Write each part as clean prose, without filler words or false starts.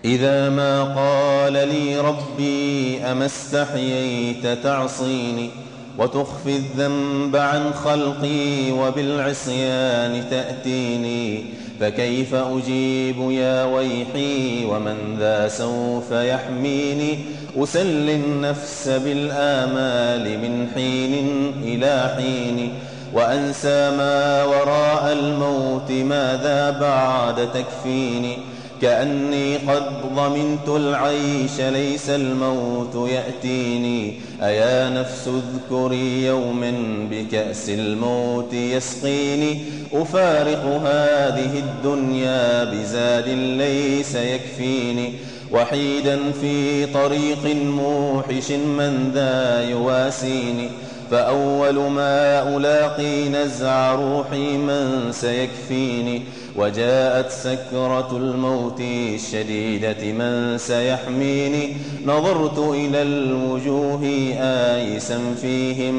إذا ما قال لي ربي أما استحييت تعصيني وتخفي الذنب عن خلقي وبالعصيان تأتيني، فكيف أجيب يا ويحي ومن ذا سوف يحميني؟ أسلي النفس بالآمال من حين إلى حين، وأنسى ما وراء الموت ماذا بعد تكفيني، كأني قد ضمنت العيش ليس الموت يأتيني. أيا نفس اذكري يوما بكأس الموت يسقيني، أفارق هذه الدنيا بزاد ليس يكفيني، وحيدا في طريق موحش من ذا يواسيني، فأول ما ألاقي نزع روحي من سيكفيني، وجاءت سكرة الموت الشديدة من سيحميني، نظرت إلى الوجوه آيسا فيهم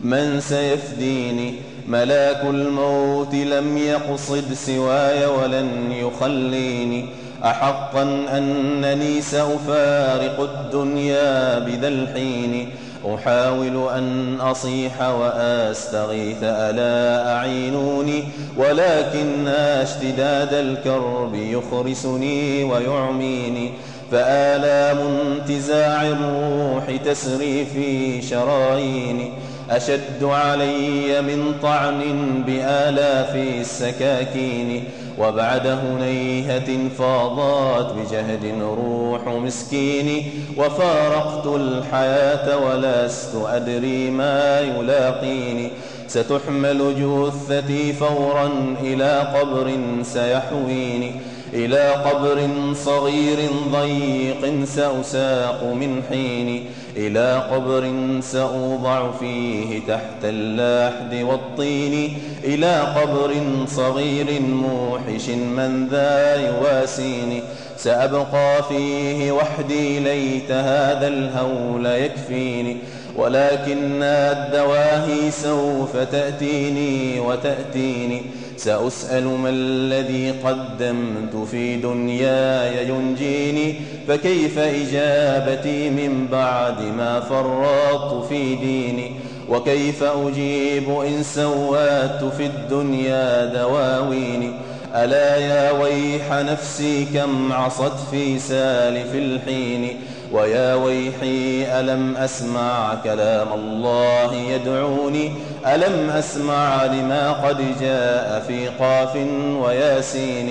من سيفديني، ملاك الموت لم يقصد سواي ولن يخليني، أحقا أنني سأفارق الدنيا بذا الحين، أحاول أن أصيح وأستغيث ألا أعينوني، ولكن اشتداد الكرب يخرسني ويعميني، فآلام انتزاع الروح تسري في شراييني، أشد علي من طعن بآلاف السكاكين، وبعد هنيهة فاضت بجهد روح مسكين، وفارقت الحياة ولست أدري ما يلاقيني، ستحمل جثتي فورا إلى قبر سيحويني، إلى قبر صغير ضيق سأساق من حين، إلى قبر سأوضع فيه تحت اللحد والطين، إلى قبر صغير موحش من ذا يواسيني، سأبقى فيه وحدي ليت هذا الهول يكفيني، ولكن الدواهي سوف تأتيني وتأتيني، سأسأل ما الذي قدمت في دنياي ينجيني، فكيف إجابتي من بعد ما فرطت في ديني، وكيف أجيب إن سوات في الدنيا دواويني، ألا يا ويح نفسي كم عصت في سالف الحين، ويا ويحي ألم أسمع كلام الله يدعوني، ألم أسمع لما قد جاء في قاف وياسين،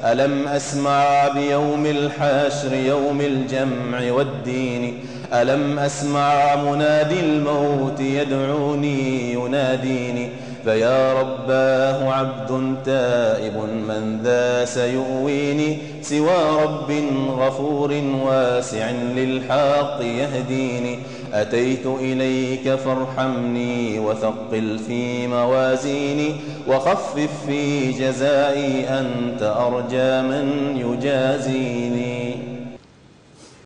ألم أسمع بيوم الحشر يوم الجمع والدين، ألم أسمع منادي الموت يدعوني يناديني، فيا رباه عبد تائب من ذا سيؤويني، سوى رب غفور واسع للحق يهديني، أتيت إليك فارحمني وثقل في موازيني، وخفف في جزائي أنت أرجى من يجازيني.